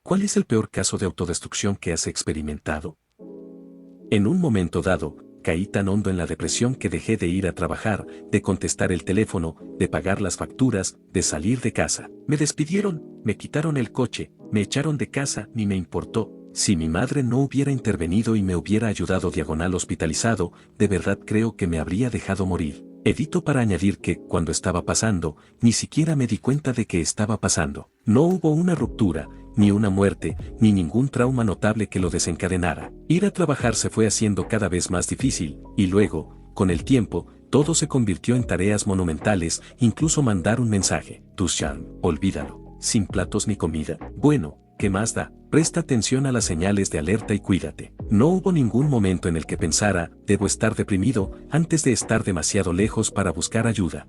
¿Cuál es el peor caso de autodestrucción que has experimentado? En un momento dado, caí tan hondo en la depresión que dejé de ir a trabajar, de contestar el teléfono, de pagar las facturas, de salir de casa. Me despidieron, me quitaron el coche, me echaron de casa, ni me importó. Si mi madre no hubiera intervenido y me hubiera ayudado diagonal hospitalizado, de verdad creo que me habría dejado morir. Edito para añadir que, cuando estaba pasando, ni siquiera me di cuenta de que estaba pasando. No hubo una ruptura, ni una muerte, ni ningún trauma notable que lo desencadenara. Ir a trabajar se fue haciendo cada vez más difícil, y luego, con el tiempo, todo se convirtió en tareas monumentales, incluso mandar un mensaje. Tushan, olvídalo. Sin platos ni comida. Bueno, ¿qué más da? Presta atención a las señales de alerta y cuídate. No hubo ningún momento en el que pensara, debo estar deprimido, antes de estar demasiado lejos para buscar ayuda.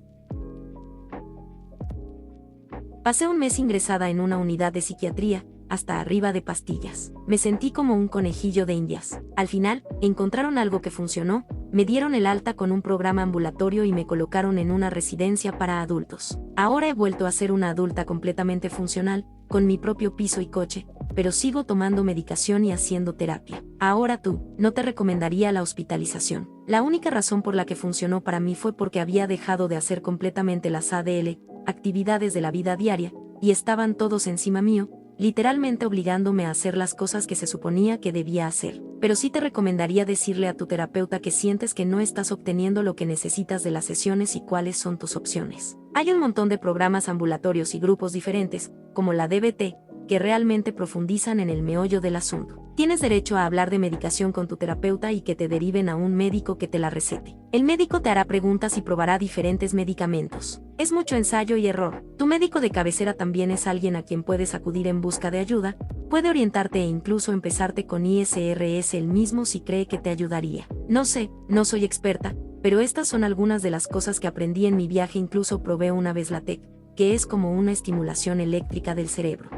Pasé un mes ingresada en una unidad de psiquiatría, hasta arriba de pastillas. Me sentí como un conejillo de indias. Al final, encontraron algo que funcionó, me dieron el alta con un programa ambulatorio y me colocaron en una residencia para adultos. Ahora he vuelto a ser una adulta completamente funcional, con mi propio piso y coche, pero sigo tomando medicación y haciendo terapia. Ahora tú, no te recomendaría la hospitalización. La única razón por la que funcionó para mí fue porque había dejado de hacer completamente las ADL, actividades de la vida diaria, y estaban todos encima mío, literalmente obligándome a hacer las cosas que se suponía que debía hacer. Pero sí te recomendaría decirle a tu terapeuta que sientes que no estás obteniendo lo que necesitas de las sesiones y cuáles son tus opciones. Hay un montón de programas ambulatorios y grupos diferentes, como la DBT, que realmente profundizan en el meollo del asunto. Tienes derecho a hablar de medicación con tu terapeuta y que te deriven a un médico que te la recete. El médico te hará preguntas y probará diferentes medicamentos. Es mucho ensayo y error. Tu médico de cabecera también es alguien a quien puedes acudir en busca de ayuda, puede orientarte e incluso empezarte con ISRS él mismo si cree que te ayudaría. No sé, no soy experta, pero estas son algunas de las cosas que aprendí en mi viaje. Incluso probé una vez la TEC, que es como una estimulación eléctrica del cerebro.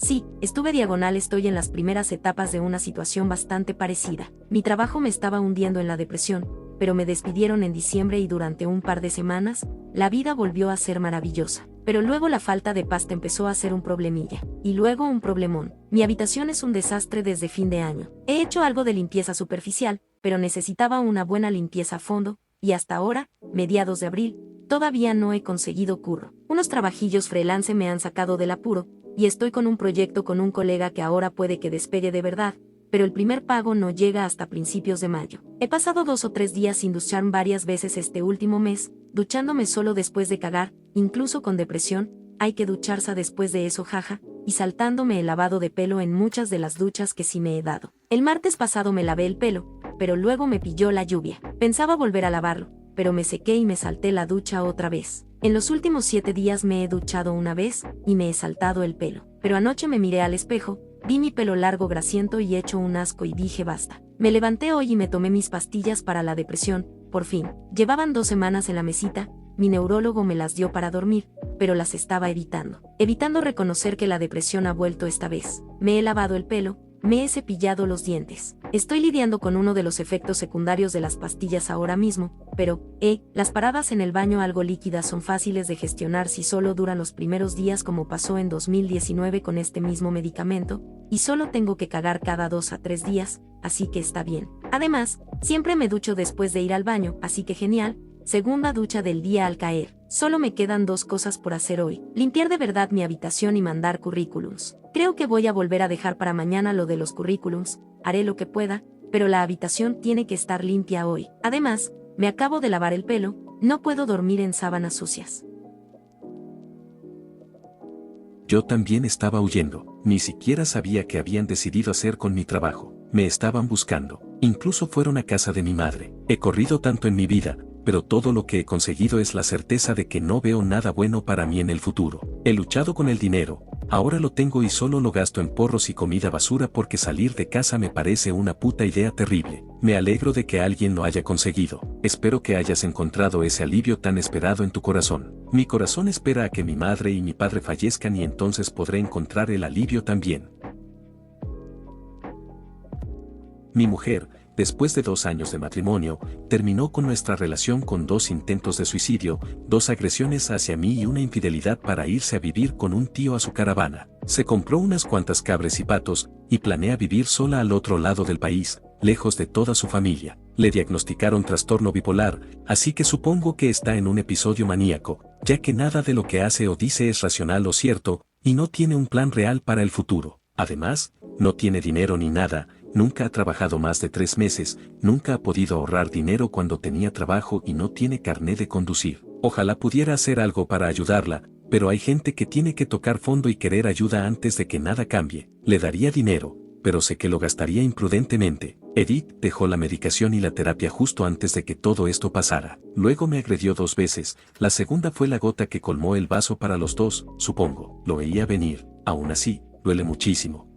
Sí, estuve diagonal, estoy en las primeras etapas de una situación bastante parecida. Mi trabajo me estaba hundiendo en la depresión, pero me despidieron en diciembre y durante un par de semanas, la vida volvió a ser maravillosa. Pero luego la falta de pasta empezó a ser un problemilla, y luego un problemón. Mi habitación es un desastre desde fin de año. He hecho algo de limpieza superficial, pero necesitaba una buena limpieza a fondo, y hasta ahora, mediados de abril, todavía no he conseguido curro. Unos trabajillos freelance me han sacado del apuro, y estoy con un proyecto con un colega que ahora puede que despegue de verdad, pero el primer pago no llega hasta principios de mayo. He pasado 2 o 3 días sin ducharme varias veces este último mes, duchándome solo después de cagar, incluso con depresión, hay que ducharse después de eso, jaja, y saltándome el lavado de pelo en muchas de las duchas que sí me he dado. El martes pasado me lavé el pelo, pero luego me pilló la lluvia. Pensaba volver a lavarlo, pero me sequé y me salté la ducha otra vez. En los últimos 7 días me he duchado una vez, y me he saltado el pelo. Pero anoche me miré al espejo, vi mi pelo largo grasiento y hecho un asco y dije basta. Me levanté hoy y me tomé mis pastillas para la depresión, por fin. Llevaban 2 semanas en la mesita, mi neurólogo me las dio para dormir, pero las estaba evitando reconocer que la depresión ha vuelto esta vez. Me he lavado el pelo, me he cepillado los dientes. Estoy lidiando con uno de los efectos secundarios de las pastillas ahora mismo, pero, las paradas en el baño algo líquidas son fáciles de gestionar si solo duran los primeros días, como pasó en 2019 con este mismo medicamento, y solo tengo que cagar cada 2 a 3 días, así que está bien. Además, siempre me ducho después de ir al baño, así que genial. Segunda ducha del día al caer. Solo me quedan 2 cosas por hacer hoy: limpiar de verdad mi habitación y mandar currículums. Creo que voy a volver a dejar para mañana lo de los currículums, haré lo que pueda, pero la habitación tiene que estar limpia hoy. Además, me acabo de lavar el pelo, no puedo dormir en sábanas sucias. Yo también estaba huyendo, ni siquiera sabía qué habían decidido hacer con mi trabajo. Me estaban buscando, incluso fueron a casa de mi madre. He corrido tanto en mi vida, pero todo lo que he conseguido es la certeza de que no veo nada bueno para mí en el futuro. He luchado con el dinero, ahora lo tengo y solo lo gasto en porros y comida basura porque salir de casa me parece una puta idea terrible. Me alegro de que alguien lo haya conseguido. Espero que hayas encontrado ese alivio tan esperado en tu corazón. Mi corazón espera a que mi madre y mi padre fallezcan y entonces podré encontrar el alivio también. Mi mujer, Después de 2 años de matrimonio, terminó con nuestra relación con 2 intentos de suicidio, 2 agresiones hacia mí y una infidelidad para irse a vivir con un tío a su caravana. Se compró unas cuantas cabras y patos, y planea vivir sola al otro lado del país, lejos de toda su familia. Le diagnosticaron trastorno bipolar, así que supongo que está en un episodio maníaco, ya que nada de lo que hace o dice es racional o cierto, y no tiene un plan real para el futuro. Además, no tiene dinero ni nada, nunca ha trabajado más de 3 meses, nunca ha podido ahorrar dinero cuando tenía trabajo y no tiene carné de conducir. Ojalá pudiera hacer algo para ayudarla, pero hay gente que tiene que tocar fondo y querer ayuda antes de que nada cambie. Le daría dinero, pero sé que lo gastaría imprudentemente. Edith dejó la medicación y la terapia justo antes de que todo esto pasara. Luego me agredió 2 veces, la segunda fue la gota que colmó el vaso para los dos, supongo. Lo veía venir, aún así, duele muchísimo.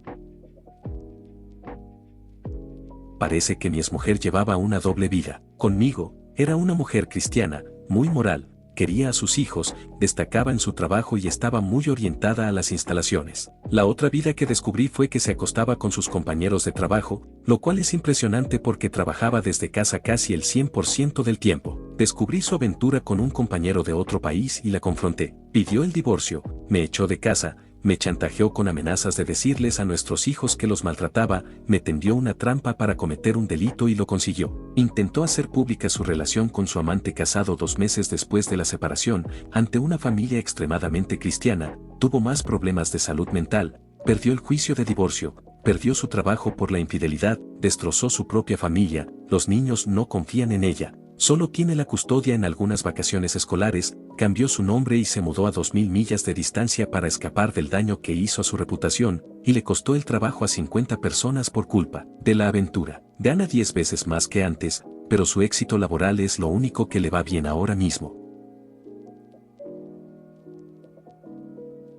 Parece que mi exmujer llevaba una doble vida. Conmigo, era una mujer cristiana, muy moral, quería a sus hijos, destacaba en su trabajo y estaba muy orientada a las instalaciones. La otra vida que descubrí fue que se acostaba con sus compañeros de trabajo, lo cual es impresionante porque trabajaba desde casa casi el 100% del tiempo. Descubrí su aventura con un compañero de otro país y la confronté. Pidió el divorcio, me echó de casa, me chantajeó con amenazas de decirles a nuestros hijos que los maltrataba, me tendió una trampa para cometer un delito y lo consiguió. Intentó hacer pública su relación con su amante casado 2 meses después de la separación, ante una familia extremadamente cristiana, tuvo más problemas de salud mental, perdió el juicio de divorcio, perdió su trabajo por la infidelidad, destrozó su propia familia, los niños no confían en ella. Solo tiene la custodia en algunas vacaciones escolares, cambió su nombre y se mudó a 2000 millas de distancia para escapar del daño que hizo a su reputación, y le costó el trabajo a 50 personas por culpa de la aventura. Gana 10 veces más que antes, pero su éxito laboral es lo único que le va bien ahora mismo.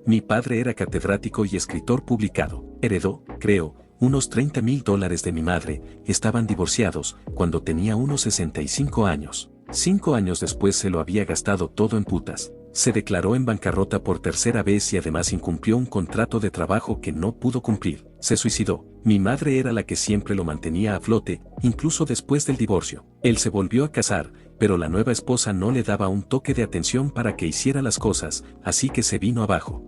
Mi padre era catedrático y escritor publicado. Heredó, creo, unos $30,000 de mi madre. Estaban divorciados cuando tenía unos 65 años. 5 años después se lo había gastado todo en putas. Se declaró en bancarrota por 3ª vez y además incumplió un contrato de trabajo que no pudo cumplir. Se suicidó. Mi madre era la que siempre lo mantenía a flote, incluso después del divorcio. Él se volvió a casar, pero la nueva esposa no le daba un toque de atención para que hiciera las cosas, así que se vino abajo.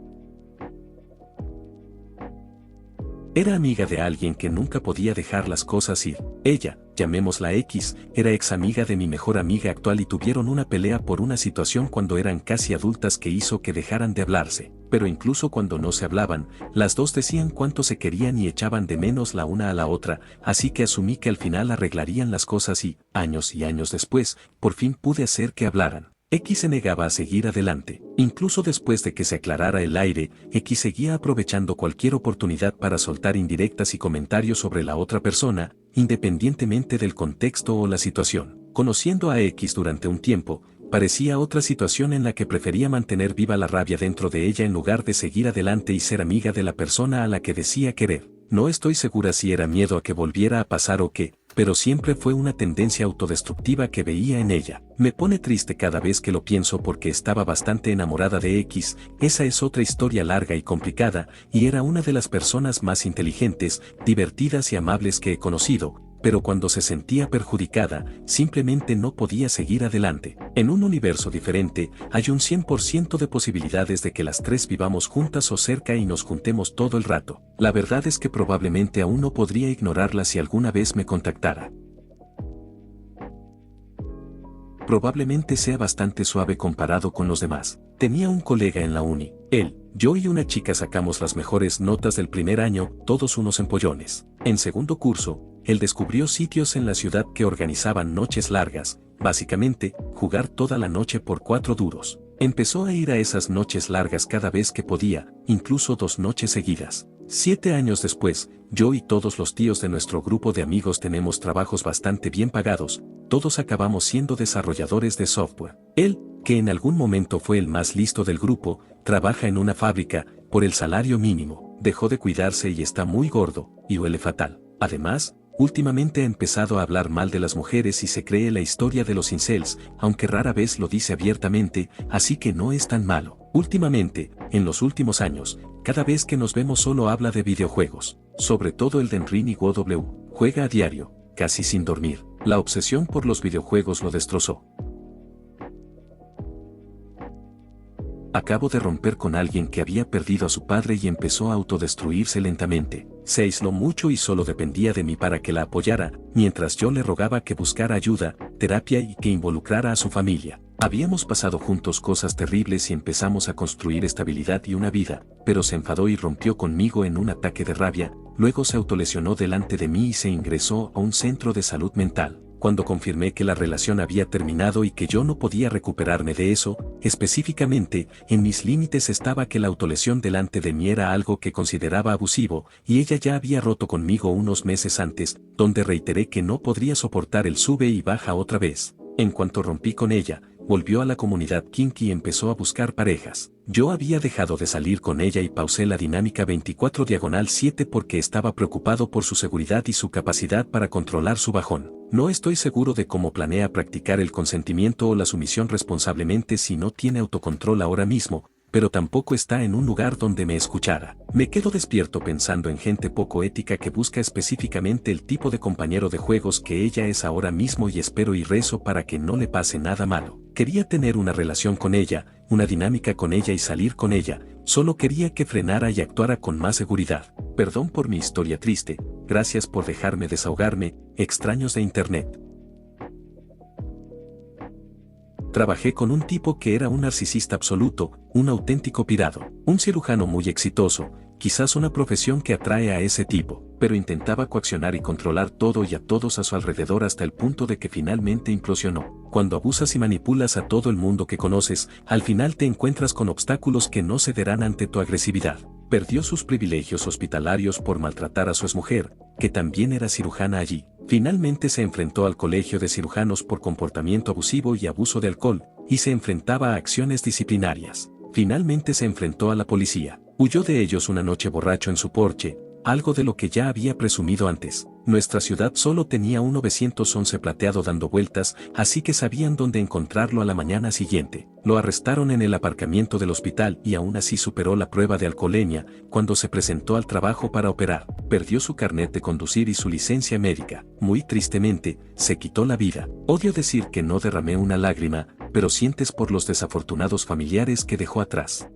Era amiga de alguien que nunca podía dejar las cosas ir. Ella, llamémosla X, era ex amiga de mi mejor amiga actual y tuvieron una pelea por una situación cuando eran casi adultas que hizo que dejaran de hablarse. Pero incluso cuando no se hablaban, las dos decían cuánto se querían y echaban de menos la una a la otra, así que asumí que al final arreglarían las cosas y años después, por fin pude hacer que hablaran. X se negaba a seguir adelante. Incluso después de que se aclarara el aire, X seguía aprovechando cualquier oportunidad para soltar indirectas y comentarios sobre la otra persona, independientemente del contexto o la situación. Conociendo a X durante un tiempo, parecía otra situación en la que prefería mantener viva la rabia dentro de ella en lugar de seguir adelante y ser amiga de la persona a la que decía querer. No estoy segura si era miedo a que volviera a pasar o qué, pero siempre fue una tendencia autodestructiva que veía en ella. Me pone triste cada vez que lo pienso porque estaba bastante enamorada de X, esa es otra historia larga y complicada, y era una de las personas más inteligentes, divertidas y amables que he conocido, pero cuando se sentía perjudicada, simplemente no podía seguir adelante. En un universo diferente, hay un 100% de posibilidades de que las 3 vivamos juntas o cerca y nos juntemos todo el rato. La verdad es que probablemente aún no podría ignorarla si alguna vez me contactara. Probablemente sea bastante suave comparado con los demás. Tenía un colega en la uni. Él, yo y una chica sacamos las mejores notas del primer año, todos unos empollones. En segundo curso, él descubrió sitios en la ciudad que organizaban noches largas, básicamente, jugar toda la noche por 4 duros. Empezó a ir a esas noches largas cada vez que podía, incluso 2 noches seguidas. 7 años después, yo y todos los tíos de nuestro grupo de amigos tenemos trabajos bastante bien pagados, todos acabamos siendo desarrolladores de software. Él, que en algún momento fue el más listo del grupo, trabaja en una fábrica, por el salario mínimo, dejó de cuidarse y está muy gordo, y huele fatal. Además, últimamente ha empezado a hablar mal de las mujeres y se cree la historia de los incels, aunque rara vez lo dice abiertamente, así que no es tan malo. Últimamente, en los últimos años, cada vez que nos vemos solo habla de videojuegos, sobre todo el de Ring y WoW, juega a diario, casi sin dormir. La obsesión por los videojuegos lo destrozó. Acabo de romper con alguien que había perdido a su padre y empezó a autodestruirse lentamente. Se aisló mucho y solo dependía de mí para que la apoyara, mientras yo le rogaba que buscara ayuda, terapia y que involucrara a su familia. Habíamos pasado juntos cosas terribles y empezamos a construir estabilidad y una vida, pero se enfadó y rompió conmigo en un ataque de rabia, luego se autolesionó delante de mí y se ingresó a un centro de salud mental. Cuando confirmé que la relación había terminado y que yo no podía recuperarme de eso, específicamente, en mis límites estaba que la autolesión delante de mí era algo que consideraba abusivo, y ella ya había roto conmigo unos meses antes, donde reiteré que no podría soportar el sube y baja otra vez. En cuanto rompí con ella, volvió a la comunidad kinky y empezó a buscar parejas. Yo había dejado de salir con ella y pausé la dinámica 24/7 porque estaba preocupado por su seguridad y su capacidad para controlar su bajón. No estoy seguro de cómo planea practicar el consentimiento o la sumisión responsablemente si no tiene autocontrol ahora mismo, pero tampoco está en un lugar donde me escuchara. Me quedo despierto pensando en gente poco ética que busca específicamente el tipo de compañero de juegos que ella es ahora mismo y espero y rezo para que no le pase nada malo. Quería tener una relación con ella, una dinámica con ella y salir con ella, solo quería que frenara y actuara con más seguridad. Perdón por mi historia triste, gracias por dejarme desahogarme, extraños de internet. Trabajé con un tipo que era un narcisista absoluto, un auténtico pirado, un cirujano muy exitoso, quizás una profesión que atrae a ese tipo, pero intentaba coaccionar y controlar todo y a todos a su alrededor hasta el punto de que finalmente implosionó. Cuando abusas y manipulas a todo el mundo que conoces, al final te encuentras con obstáculos que no cederán ante tu agresividad. Perdió sus privilegios hospitalarios por maltratar a su exmujer, que también era cirujana allí. Finalmente se enfrentó al colegio de cirujanos por comportamiento abusivo y abuso de alcohol, y se enfrentaba a acciones disciplinarias. Finalmente se enfrentó a la policía. Huyó de ellos una noche borracho en su porche, algo de lo que ya había presumido antes. Nuestra ciudad solo tenía un 911 plateado dando vueltas, así que sabían dónde encontrarlo a la mañana siguiente. Lo arrestaron en el aparcamiento del hospital y aún así superó la prueba de alcoholemia cuando se presentó al trabajo para operar. Perdió su carnet de conducir y su licencia médica. Muy tristemente, se quitó la vida. Odio decir que no derramé una lágrima, pero sientes por los desafortunados familiares que dejó atrás.